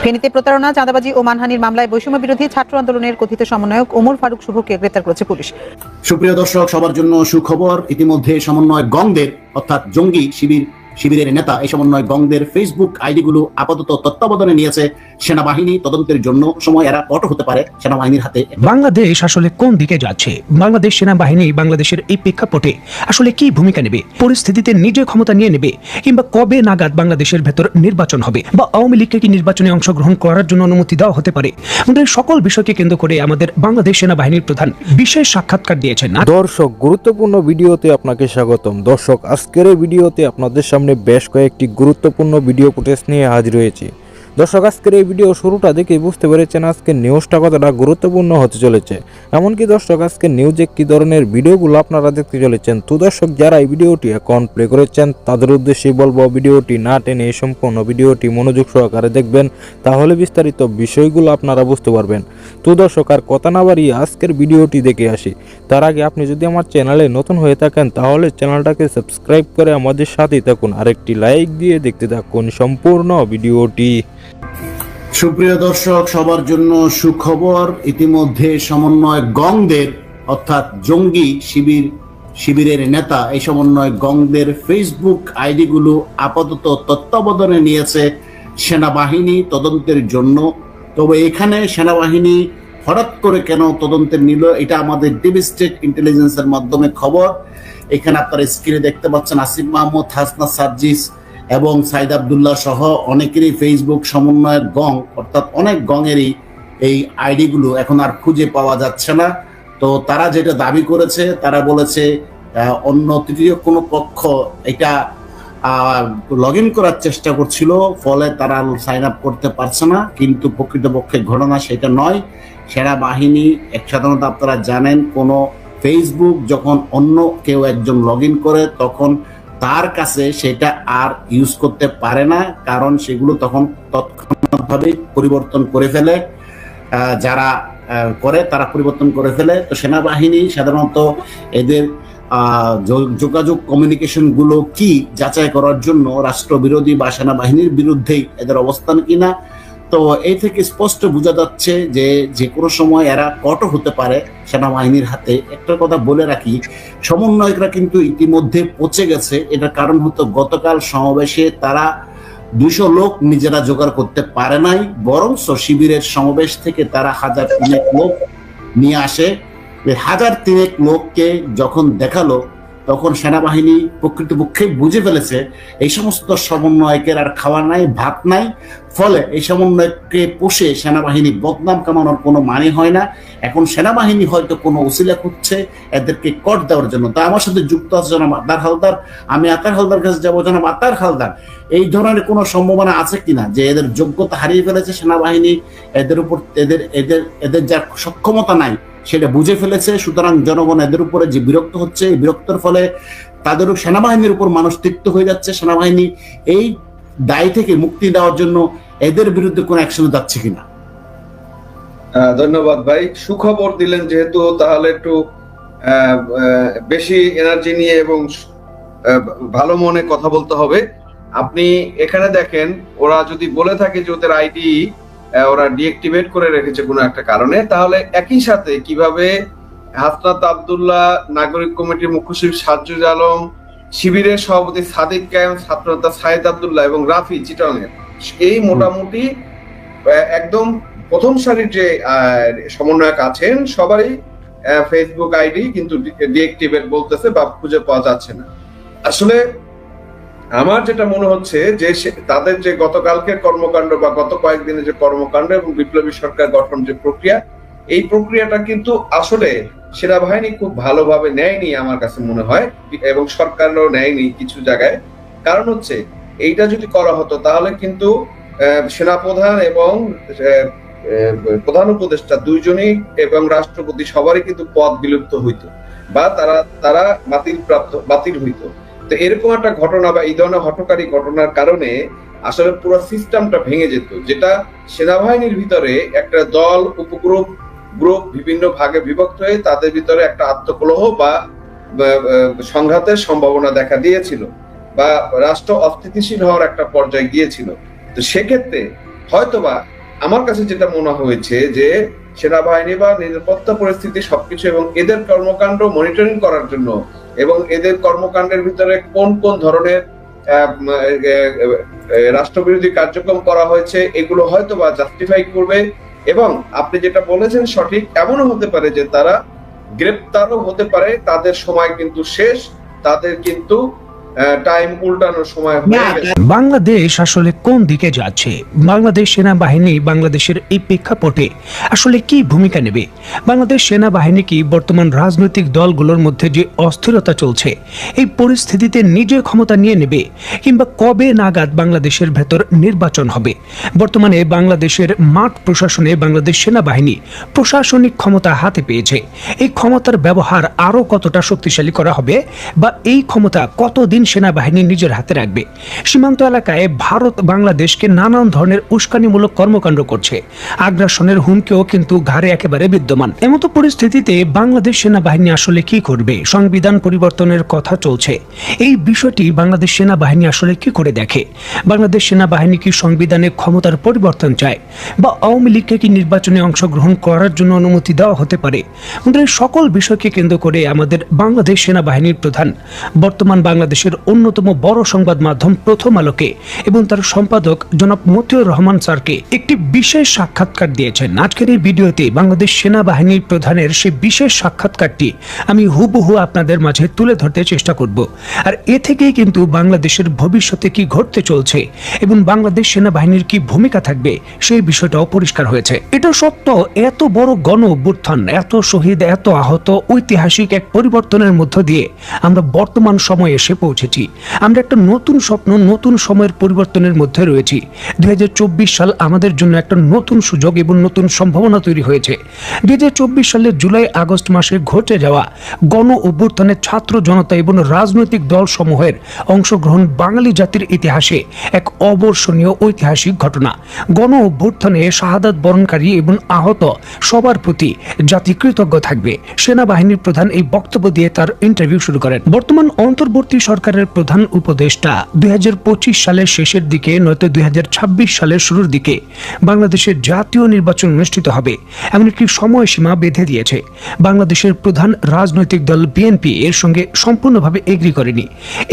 ফেনীতে প্রতারণা, চাঁদাবাজি ও মানহানির মামলায় বৈষম্য বিরোধী ছাত্র আন্দোলনের কথিত সমন্বয়ক ওমর ফারুক শুভকে গ্রেপ্তার করেছে পুলিশ। সুপ্রিয় দর্শক, সবার জন্য সুখবর। ইতিমধ্যে সমন্বয় গংদের অর্থাৎ জঙ্গি শিবিরের নেতা এই সমন্বয় গংদের ফেসবুক আইডিগুলো আপাতত তত্ত্বাবধানে নিয়েছে সেনাবাহিনী। তদন্তের জন্য সময় এরা কট হতে পারে সেনাবাহিনীর হাতে। বাংলাদেশ আসলে কোন দিকে যাচ্ছে? বাংলাদেশ সেনাবাহিনী বাংলাদেশের এই প্রেক্ষাপটে আসলে কি ভূমিকা নেবে? পরিস্থিতিতে নিজে ক্ষমতা নিয়ে নেবে, কিংবা কবে নাগাদ বাংলাদেশের ভেতর নির্বাচন হবে, বা আওয়ামী লীগকে কি নির্বাচনে অংশগ্রহণ করার জন্য অনুমতি দেওয়া হতে পারে? আমাদের সকল বিষয়কে কেন্দ্র করে আমাদের বাংলাদেশ সেনাবাহিনীর প্রধান বিশেষ সাক্ষাৎকার দিয়েছেন। দর্শক, গুরুত্বপূর্ণ ভিডিওতে আপনাকে স্বাগতম। দর্শক, আজকের এই ভিডিওতে আপনাদের সামনে বেশ কয়েকটি গুরুত্বপূর্ণ ভিডিও ফুটেজ নিয়ে হাজির হয়েছি। দর্শক, আজকের এই ভিডিও শুরুটা দেখে বুঝতে পেরেছেন আজকের নিউজটা কতটা গুরুত্বপূর্ণ হতে চলেছে। এমনকি দর্শক, আজকের নিউজে কি ধরনের ভিডিওগুলো আপনারা দেখতে চলেছেন। তো দর্শক, যারা এই ভিডিওটি এখন প্লে করেছেন তাদের উদ্দেশ্যেই বলবো, ভিডিওটি না টেনে সম্পূর্ণ ভিডিওটি মনোযোগ সহকারে দেখবেন, তাহলে বিস্তারিত বিষয়গুলো আপনারা বুঝতে পারবেন। তো দর্শক, আর কথা না বাড়িয়ে আজকের ভিডিওটি দেখে আসি। তার আগে আপনি যদি আমার চ্যানেলে নতুন হয়ে থাকেন তাহলে চ্যানেলটাকে সাবস্ক্রাইব করে আমাদের সাথেই থাকুন, আর একটি লাইক দিয়ে দেখতে থাকুন সম্পূর্ণ ভিডিওটি। সুপ্রিয় দর্শক, সবার জন্য সুখবর। ইতিমধ্যে সমন্বয় গংদের অর্থাৎ জঙ্গি শিবিরের নেতা এই সমন্বয় গংদের ফেসবুক আইডিগুলো আপাতত তত্ত্বাবধানে নিয়েছে সেনাবাহিনী তদন্তের জন্য। তবে এখানে সেনাবাহিনী হঠাৎ করে কেন তদন্তের নিল, এটা আমাদের ডিপ স্টেট ইন্টেলিজেন্সের মাধ্যমে খবর। এখানে আপনারা স্ক্রিনে দেখতে পাচ্ছেন আসিফ মাহমুদ, হাসনা সার্জিস এবং সাইদ আব্দুল্লাহ সহ অনেকেরই ফেসবুক সমন্বয়ের গং অর্থাৎ অনেক গঙেরই এই আইডিগুলো এখন আর খুঁজে পাওয়া যাচ্ছে না। তো তারা যেটা দাবি করেছে, তারা বলেছে অন্য তৃতীয় কোনো পক্ষ এটা লগ ইন করার চেষ্টা করছিল, ফলে তারা সাইন আপ করতে পারছে না। কিন্তু প্রকৃতপক্ষে ঘটনা সেটা নয়। সেনাবাহিনী সাধারণত আপনারা জানেন, কোনো ফেসবুক যখন অন্য কেউ একজন লগ ইন করে তখন তার কাছে সেটা আর ইউজ করতে পারে না, কারণ সেগুলো তখন তৎক্ষণাৎভাবে পরিবর্তন করে ফেলে। যারা করে তারা পরিবর্তন করে ফেলে। তো সেনাবাহিনী সাধারণত এদের যোগাযোগ কমিউনিকেশন গুলো কি যাচাই করার জন্য রাষ্ট্রবিরোধী বা সেনাবাহিনীর বিরুদ্ধেই এদের অবস্থান কিনা। তো এই থেকে স্পষ্ট বোঝা যাচ্ছে যে যে কোনো সময় এরা কট হতে পারে সেনাবাহিনীর হাতে। একটা কথা বলে রাখি, সমন্বয়করা কিন্তু ইতিমধ্যে পচে গেছে। এটার কারণ হতো গতকাল সমাবেশে তারা 200 লোক নিজেরা জোগাড় করতে পারে নাই, বরং শিবিরের সমাবেশ থেকে তারা 1003 লোক নিয়ে আসে। 1003 লোককে যখন দেখালো তখন সেনাবাহিনী প্রকৃতপক্ষে বুঝে ফেলেছে এই সমস্ত সমন্বয়কের আর খাওয়া নাই, ভাত নাই। ফলে এই সমন্বয়কে পোষে সেনাবাহিনী বদনাম কামানোর কোনো মানে হয় না। এখন সেনাবাহিনী হয়তো কোনো উসিলা খুঁজছে এদেরকে কট দেওয়ার জন্য। তা আমার সাথে যুক্ত আছে জনাব আতার হালদার। আমি আতার হালদার কাছে যাবো। জনাব আতার হালদার, এই ধরনের কোনো সম্ভাবনা আছে কিনা যে এদের যোগ্যতা হারিয়ে ফেলেছে সেনাবাহিনী, এদের উপর এদের যার সক্ষমতা নাই সেটা বুঝে ফেলেছে, সুতরাং জনগণ এদের উপরে যে বিরক্ত হচ্ছে, এই বিরক্তর ফলে তাদেরও সেনাবাহিনীর উপর মানুষ তিক্ত হয়ে যাচ্ছে। সেনাবাহিনী এই দায় থেকে মুক্তি দেওয়ার জন্য এদের বিরুদ্ধে কোন অ্যাকশনে যাচ্ছে কিনা? ধন্যবাদ ভাই, সুখবর দিলেন যেহেতু, তাহলে একটু বেশি এনার্জি নিয়ে এবং ভালো মনে কথা বলতে হবে। আপনি এখানে দেখেন, ওরা যদি বলে থাকে যে ওদের আইডি ওরা ডিঅ্যাক্টিভেট করে রেখেছে কোনো একটা কারণে, তাহলে একই সাথে কিভাবে হাসনাত আব্দুল্লাহ, নাগরিক কমিটির মুখ্য সচিব সাজ্জুদ আলম, শিবিরের সভাপতি সাদিক কায়েম, ছাত্রনেতা সাইদ আব্দুল্লাহ এবং রাফি চিটাংয়ের এই মোটামুটি একদম প্রথম সারির যে সমন্বয়ক আছেন সবারই ফেসবুক আইডি কিন্তু ডিঅ্যাক্টিভেট বলতেছে বা খুঁজে পাওয়া যাচ্ছে না। আসলে আমার যেটা মনে হচ্ছে যে তাদের যে গতকালকের কর্মকাণ্ড বা গত কয়েকদিনের যে কর্মকাণ্ড এবং বিপ্লবী সরকার গঠন যে প্রক্রিয়া, এই প্রক্রিয়াটা কিন্তু আসলে সেনাবাহিনী খুব ভালোভাবে নেয়নি আমার কাছে মনে হয়, এবং সরকারও নেয়নি কিছু জায়গায়। কারণ হচ্ছে এইটা যদি করা হতো তাহলে কিন্তু সেনাপ্রধান এবং প্রধান উপদেষ্টা দুইজনই এবং রাষ্ট্রপতি সবারই কিন্তু পদ বিলুপ্ত হইতো বা তারা বাতিল হইতো। তো এরকম একটা ঘটনা বা এই ধরনের হঠকারী ঘটনার কারণে আসলে পুরো সিস্টেমটা ভেঙে যেত, যেটা সেনাবাহিনীর ভিতরে একটা দল, উপগ্রুপ, বিভিন্ন ভাগে বিভক্ত হয়ে তাদের ভিতরে একটা আত্মকলহ বা সংঘাতের সম্ভাবনা দেখা দিয়েছিল বা রাষ্ট্র অস্থিতিশীল হওয়ার একটা পর্যায়ে গিয়েছিল। তো সেক্ষেত্রে হয়তোবা আমার কাছে যেটা মনে হয়েছে যে সেনাবাহিনী বা নিরাপত্তা পরিস্থিতি সবকিছু এবং এদের কর্মকাণ্ড মনিটরিং করার জন্য এবং এদের কর্মকাণ্ডের ভিতরে কোন কোন ধরনের রাষ্ট্রবিরোধী কার্যক্রম করা হয়েছে এগুলো হয়তোবা জাস্টিফাই করবে। এবং আপনি যেটা বলেছেন সঠিক, এমনও হতে পারে যে তারা গ্রেপ্তারও হতে পারে, তাদের সময় কিন্তু শেষ, তাদের কিন্তু টাইম উল্টানোর সময় হয়ে গেছে। বাংলাদেশ আসলে কোন দিকে যাচ্ছে? বাংলাদেশ সেনাবাহিনী বাংলাদেশের এই প্রেক্ষাপটে আসলে কি ভূমিকা নেবে? বাংলাদেশ সেনাবাহিনী কি বর্তমান রাজনৈতিক দলগুলোর মধ্যে যে অস্থিরতা চলছে এই পরিস্থিতিতে নিজে ক্ষমতা নিয়ে নেবে, কিংবা কবে নাগাদ বাংলাদেশের ভেতর নির্বাচন হবে? বর্তমানে বাংলাদেশের মাঠ প্রশাসনে বাংলাদেশ সেনাবাহিনী প্রশাসনিক ক্ষমতা হাতে পেয়েছে। এই ক্ষমতার ব্যবহার আরো কতটা শক্তিশালী করা হবে, বা এই ক্ষমতা কতদিন সেনাবাহিনী নিজের হাতে রাখবে? সীমান্ত এলাকায় ভারত বাংলাদেশকে নানান ধরনের উস্কানিমূলক কর্মকাণ্ড করছে, আগ্রাসনের হুমকিও কিন্তু ঘাড়ে একেবারে বিদ্যমান। এমতো পরিস্থিতিতে বাংলাদেশ সেনাবাহিনী আসলে কি করবে? সংবিধান পরিবর্তনের কথা চলছে, এই বিষয়টি বাংলাদেশ সেনাবাহিনী আসলে কি করে দেখে? বাংলাদেশ সেনাবাহিনী কি সংবিধানে ক্ষমতার পরিবর্তন চায়, বা আওয়ামী লীগকে কি নির্বাচনে অংশগ্রহণ করার জন্য অনুমতি দেওয়া হতে পারে? এই সকল বিষয়কে কেন্দ্র করে আমাদের বাংলাদেশ সেনাবাহিনীর প্রধান, বর্তমান বাংলাদেশের অন্যতম বড় সংবাদ মাধ্যম প্রথম আলোকে এবং তার সম্পাদক জনাব মতিউর রহমান স্যারকে একটি বিশেষ সাক্ষাৎকার দিয়েছেন। আজকের এই ভিডিওতে বাংলাদেশ সেনাবাহিনীর প্রধানের সেই বিশেষ সাক্ষাৎকারটি আমি হুবহু আপনাদের মাঝে তুলে ধরতে চেষ্টা করব। আর এ থেকেই কিন্তু বাংলাদেশের ভবিষ্যতে কি ঘটতে চলছে এবং বাংলাদেশ সেনাবাহিনীর কি ভূমিকা থাকবে সেই বিষয়টাও পরিষ্কার হয়েছে। এটা সত্য, এত বড় গণ অভ্যুত্থান, এত শহীদ, এত আহত, ঐতিহাসিক এক পরিবর্তনের মধ্য দিয়ে আমরা বর্তমান সময়ে এসে পৌঁছেছি। আমরা একটা নতুন স্বপ্ন, নতুন সময়ের পরিবর্তনের মধ্যে রয়েছি। 2024 সাল আমাদের জন্য একটা নতুন সুযোগ এবং নতুন সম্ভাবনা তৈরি হয়েছে। 2024 সালের জুলাই আগস্ট মাসে ঘটে যাওয়া গণ অভ্যুত্থানের ছাত্র জনতা এবং রাজনৈতিক দল সমূহের অংশগ্রহণ বাঙালি জাতির ইতিহাসে এক অবর্ষণীয় ঐতিহাসিক ঘটনা। গণ অভ্যুত্থানে শাহাদাত বরণকারী এবং আহত সবার প্রতি জাতি কৃতজ্ঞ থাকবে। সেনাবাহিনীর প্রধান এই বক্তব্য দিয়ে তার ইন্টারভিউ শুরু করেন। বর্তমান অন্তর্বর্তী সরকারের প্রধান উপদেষ্টা 2025 সালের শেষের দিকে নয়তো 2026 সালের শুরুর দিকে বাংলাদেশের জাতীয় নির্বাচন অনুষ্ঠিত হবে এমন একটি সময়সীমা বেঁধে দিয়েছে। বাংলাদেশের প্রধান রাজনৈতিক দল বিএনপি এর সঙ্গে সম্পূর্ণভাবে এগ্রি করেনি।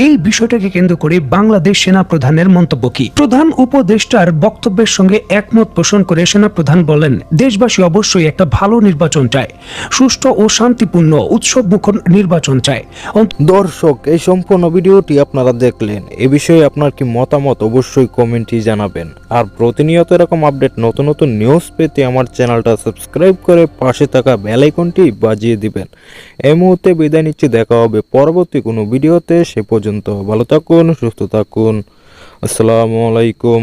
এই বিষয়টাকে কেন্দ্র করে বাংলাদেশ সেনা প্রধানের মন্তব্য কি? প্রধান উপদেষ্টার বক্তব্যের সঙ্গে একমত পোষণ করে সেনা প্রধান বলেন, দেশবাসী অবশ্যই একটা ভালো নির্বাচন চায়, সুষ্ঠু ও শান্তিপূর্ণ উৎসবমুখর নির্বাচন চায়। দর্শক, এই সম্পূর্ণ ভিডিওটি আপনারা দেখলেন, এ বিষয়ে আপনার কি মতামত অবশ্যই কমেন্টে জানাবেন। আর প্রতিনিয়ত এরকম আপডেট, নতুন নতুন নিউজ পেতে আমার চ্যানেলটা সাবস্ক্রাইব করে পাশে থাকা বেল আইকনটি বাজিয়ে দিবেন। এই মুহূর্তে বিদায় নিচ্ছি, দেখা হবে পরবর্তী কোনো ভিডিওতে। সে পর্যন্ত ভালো থাকুন, সুস্থ থাকুন। আসসালামু আলাইকুম।